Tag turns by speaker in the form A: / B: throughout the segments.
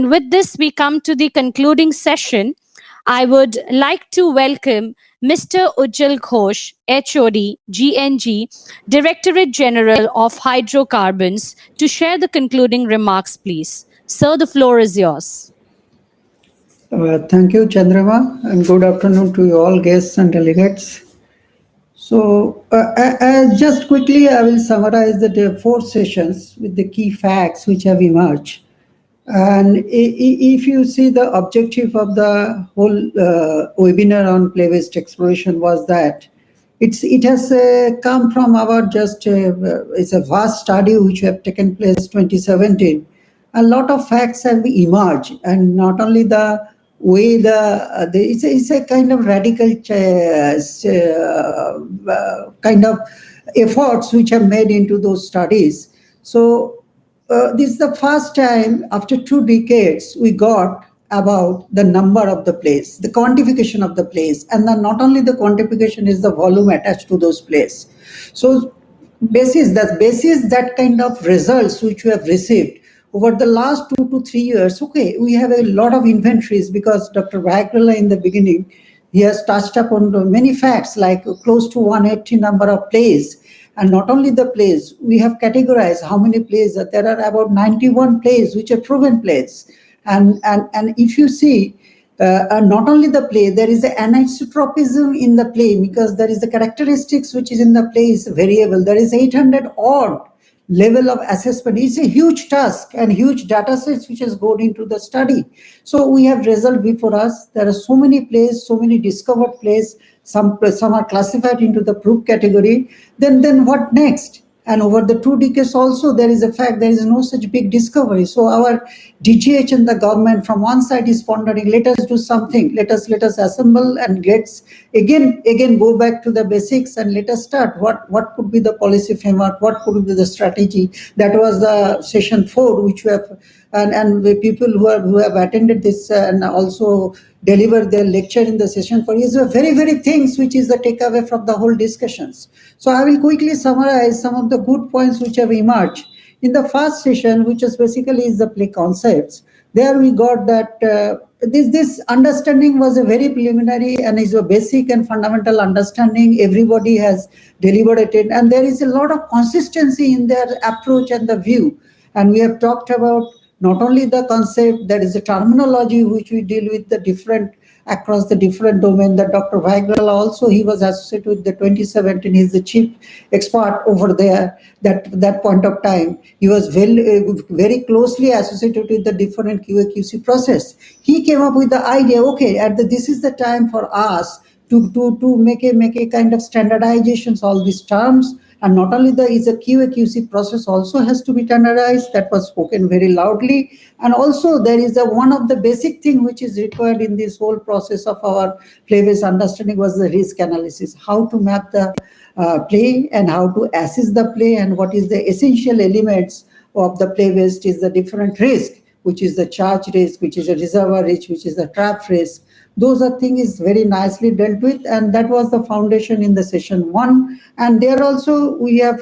A: With this, we come to the concluding session. I would like to welcome Mr. Ujjal Ghosh, HOD, GNG, Directorate General of Hydrocarbons, to share the concluding remarks, please. Sir, the floor is yours.
B: Thank you, Chandrama, and good afternoon to you all guests and delegates. Just quickly, I will summarize the four sessions with the key facts which have emerged. And if you see, the objective of the whole webinar on play-based exploration was that it has come from our it's a vast study which have taken place 2017. A lot of facts have emerged, and not only the way it's a kind of radical kind of efforts which are made into those studies. So this is the first time after 2 decades we got about the number of the plays, the quantification of the plays, and then not only the quantification is the volume attached to those plays. So basis that kind of results which we have received over the last 2 to 3 years. Okay, we have a lot of inventories because Dr. Vagrala in the beginning, he has touched upon many facts like close to 180 number of plays. And not only the plays, we have categorized how many plays. There are about 91 plays which are proven plays. And if you see, not only the play, there is an anisotropism in the play because there is the characteristics which is in the play is variable. There is 800 odd level of assessment. It's a huge task and huge data sets which has gone into the study. So we have result before us. There are so many plays, so many discovered plays. Some are classified into the proof category. Then what next? And over the 2 decades also, there is a fact there is no such big discovery. So our DGH and the government from one side is pondering, let us do something, let us assemble and let's again go back to the basics and let us start. What could be the policy framework? What could be the strategy? That was the session 4, which we have, and the people who have attended this and also delivered their lecture in the session 4 is very things which is the takeaway from the whole discussions. So I will quickly summarize some of the good points which have emerged. In the first session, which is basically is the play concepts, there we got that this understanding was a very preliminary and is a basic and fundamental understanding. Everybody has deliberated, and there is a lot of consistency in their approach and the view. And we have talked about not only the concept, there is a terminology which we deal with the different across the different domain. That Dr. Vagrala also, he was associated with the 2017, he's the chief expert over there. That point of time, he was very closely associated with the different QA/QC process. He came up with the idea, okay, this is the time for us to make a kind of standardizations all these terms. And not only is a QA/QC process also has to be standardized. That was spoken very loudly. And also there is one of the basic thing which is required in this whole process of our play-based understanding was the risk analysis, how to map the play and how to assess the play, and what is the essential elements of the play-based is the different risk, which is the charge risk, which is a reservoir risk, which is the trap risk. Those are things very nicely dealt with, and that was the foundation in the session 1. And there also we have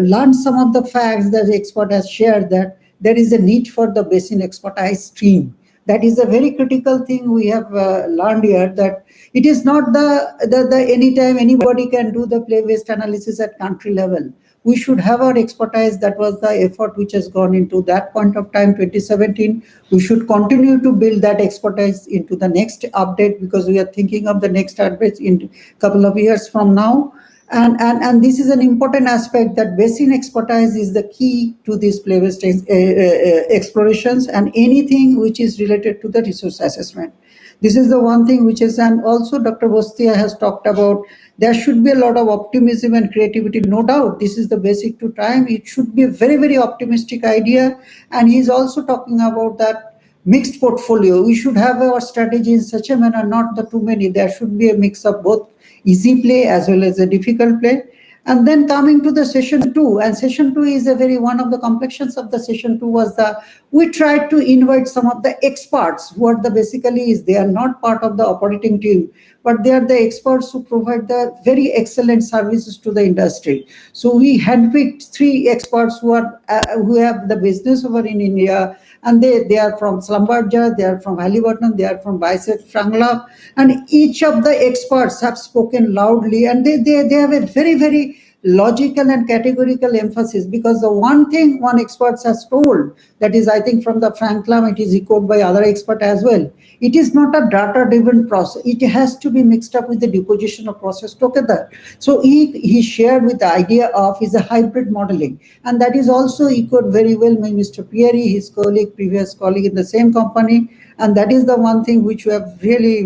B: learned some of the facts that the expert has shared, that there is a need for the basin expertise stream. That is a very critical thing we have learned here, that it is not the anytime anybody can do the play-based analysis at country level. We should have our expertise. That was the effort which has gone into that point of time, 2017. We should continue to build that expertise into the next update, because we are thinking of the next update in a couple of years from now. And this is an important aspect, that basin expertise is the key to these play-based explorations and anything which is related to the resource assessment. This is the one thing which is, and also Dr. Bostia has talked about, there should be a lot of optimism and creativity. No doubt, this is the basic to time. It should be a very optimistic idea. And he's also talking about that mixed portfolio. We should have our strategy in such a manner, not the too many. There should be a mix of both easy play as well as a difficult play. And then coming to the session two, and session two is a very one of the complexions of the session two was the we tried to invite some of the experts who are the basically is they are not part of the operating team, but they are the experts who provide the very excellent services to the industry. So we handpicked three experts who have the business over in India, and they are from Slumberger, they are from Halliburton, they are from Bicep Frangla, and each of the experts have spoken loudly, and they have a very logical and categorical emphasis, because the one thing one expert has told, that is I think from the Franklam, it is echoed by other expert as well, it is not a data driven process, it has to be mixed up with the deposition of process together. So he shared with the idea of is a hybrid modeling, and that is also echoed very well by Mr. Pieri, his colleague, previous colleague in the same company, and that is the one thing which we have really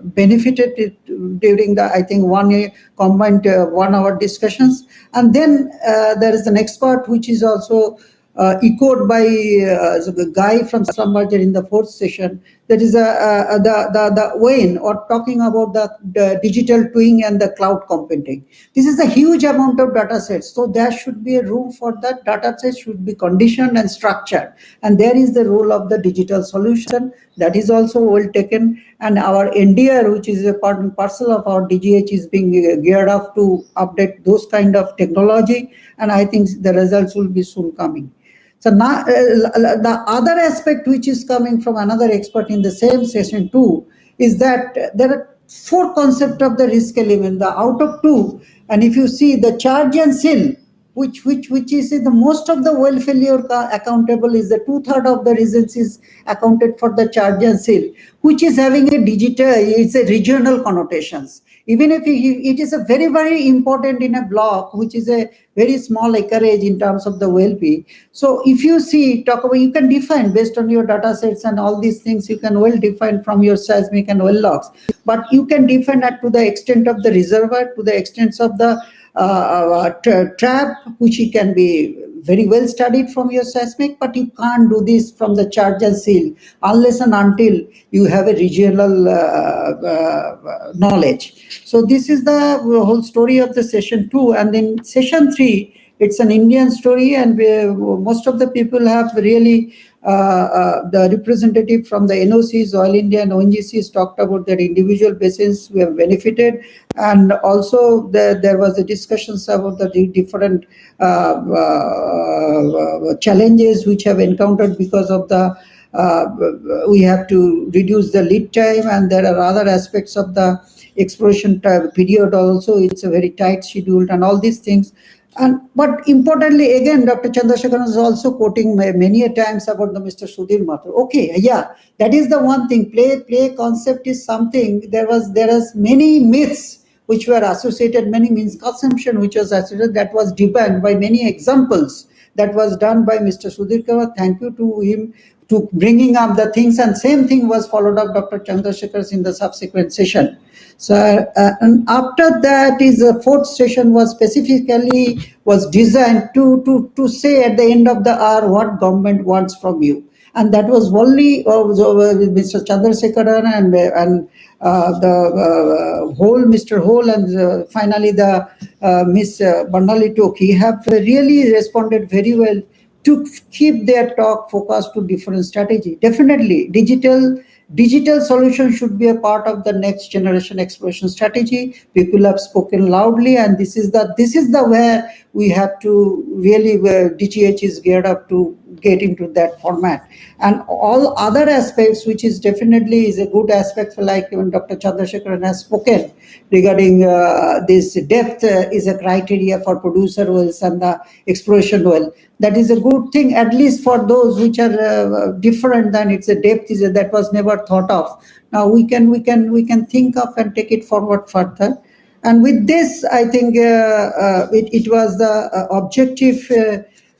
B: benefited during the I think 1 year combined 1 hour discussions. And then there is the next part which is also echoed by the guy from Slumberger in the fourth session. That is the Wayne, or talking about the digital twin and the cloud computing. This is a huge amount of data sets. So there should be a room for that data set should be conditioned and structured. And there is the role of the digital solution that is also well taken. And our NDR, which is a part and parcel of our DGH, is being geared up to update those kind of technology. And I think the results will be soon coming. So now the other aspect which is coming from another expert in the same session too is that there are four concepts of the risk element, the out of two, and if you see the charge and seal, which is the most of the well failure accountable is the two-thirds of the reasons is accounted for the charge and seal, which is having a digital, it's a regional connotations. Even if it is a very important in a block, which is a very small acreage in terms of the WLP. So if you see, talk about, you can define based on your data sets and all these things, you can well define from your seismic and well logs, but you can define that to the extent of the reservoir, to the extent of the trap, which it can be very well studied from your seismic, but you can't do this from the charge and seal unless and until you have a regional knowledge. So this is the whole story of the session two. And in session three, it's an Indian story, and most of the people have really the representative from the NOCs, Oil India and ONGCs talked about their individual basins we have benefited, and also there was a discussions about the different challenges which have encountered because of the we have to reduce the lead time, and there are other aspects of the exploration period also. It's a very tight schedule and all these things. And but importantly, again, Dr. Chandrasekharan is also quoting many a times about the Mr. Sudhir Mathur. Okay, yeah, that is the one thing. Play concept is something. There is many myths which were associated, many means consumption which was associated, that was debunked by many examples that was done by Mr. Sudhir Kawar. Thank you to him to bringing up the things, and same thing was followed up Dr. Chandrasekhar in the subsequent session. So and after that is the fourth session was specifically was designed to say at the end of the hour what government wants from you, and that was only Mr. Chandrasekharan and the whole Mr. Hole, and finally the Miss Bandali Toki have really responded very well to keep their talk focused to different strategy. Definitely, digital solution should be a part of the next generation exploration strategy. People have spoken loudly, and this is the where we have to really where DGH is geared up to get into that format. And all other aspects, which is definitely is a good aspect, like even Dr. Chandrasekharan has spoken regarding this depth is a criteria for producer wells and the exploration well. That is a good thing, at least for those which are different than it's a depth is that was never thought of. Now we can think of and take it forward further. And with this, I think it was the objective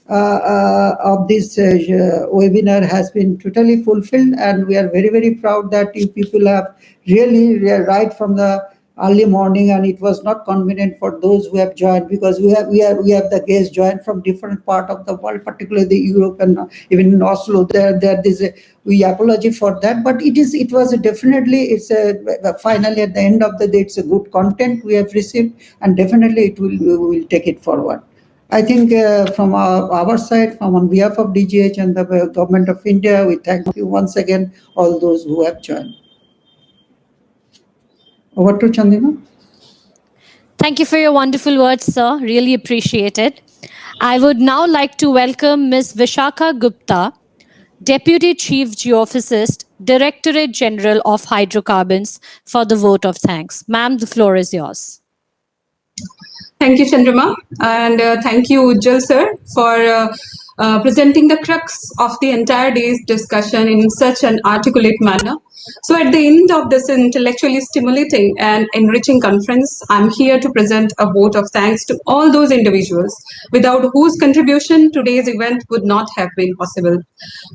B: of this webinar has been totally fulfilled, and we are very proud that you people have really right from the early morning, and it was not convenient for those who have joined, because we have the guests joined from different part of the world, particularly the Europe, and even in Oslo. There is a, we apologize for that, but it was definitely, it's a finally at the end of the day, it's a good content we have received, and definitely it will we will take it forward. I think from our side, from on behalf of DGH and the government of India, we thank you once again, all those who have joined. Over to Chandina.
A: Thank you for your wonderful words, sir. Really appreciate it. I would now like to welcome Ms. Vishakha Gupta, Deputy Chief Geophysicist, Directorate General of Hydrocarbons, for the vote of thanks. Ma'am, the floor is yours.
C: Thank you, Chandrama, and thank you, Ujjal sir, for presenting the crux of the entire day's discussion in such an articulate manner. So, at the end of this intellectually stimulating and enriching conference, I'm here to present a vote of thanks to all those individuals without whose contribution today's event would not have been possible.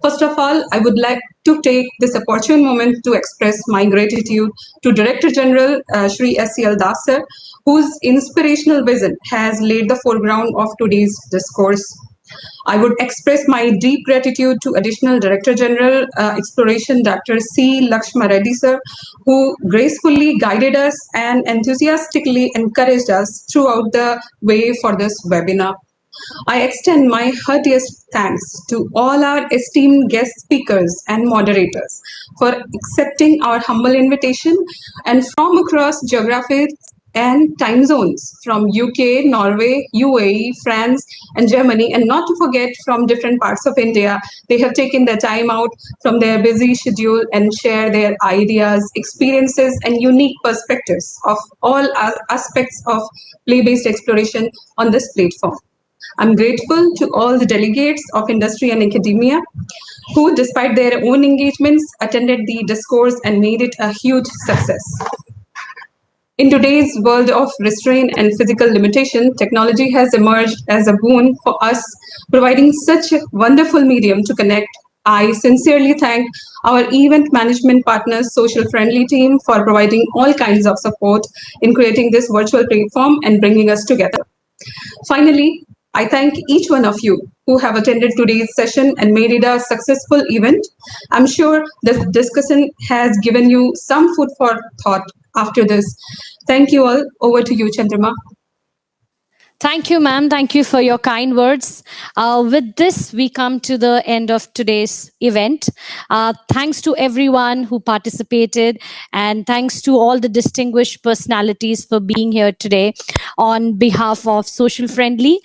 C: First of all, I would like to take this opportune moment to express my gratitude to Director General Shri S.C.L. Das sir, whose inspirational vision has laid the foreground of today's discourse. I would express my deep gratitude to Additional Director General Exploration Dr. C. Lakshma Reddy sir, who gracefully guided us and enthusiastically encouraged us throughout the way for this webinar. I extend my heartiest thanks to all our esteemed guest speakers and moderators for accepting our humble invitation, and from across geographies and time zones from UK, Norway, UAE, France, and Germany, and not to forget from different parts of India. They have taken their time out from their busy schedule and share their ideas, experiences, and unique perspectives of all aspects of play-based exploration on this platform. I'm grateful to all the delegates of industry and academia who, despite their own engagements, attended the discourse and made it a huge success. In today's world of restraint and physical limitation, technology has emerged as a boon for us, providing such a wonderful medium to connect. I sincerely thank our event management partners, Social Friendly team, for providing all kinds of support in creating this virtual platform and bringing us together. Finally, I thank each one of you who have attended today's session and made it a successful event. I'm sure this discussion has given you some food for thought after this. Thank you all. Over to you, Chandrama.
A: Thank you, ma'am. Thank you for your kind words. With this, we come to the end of today's event. Thanks to everyone who participated, and thanks to all the distinguished personalities for being here today on behalf of Social Friendly.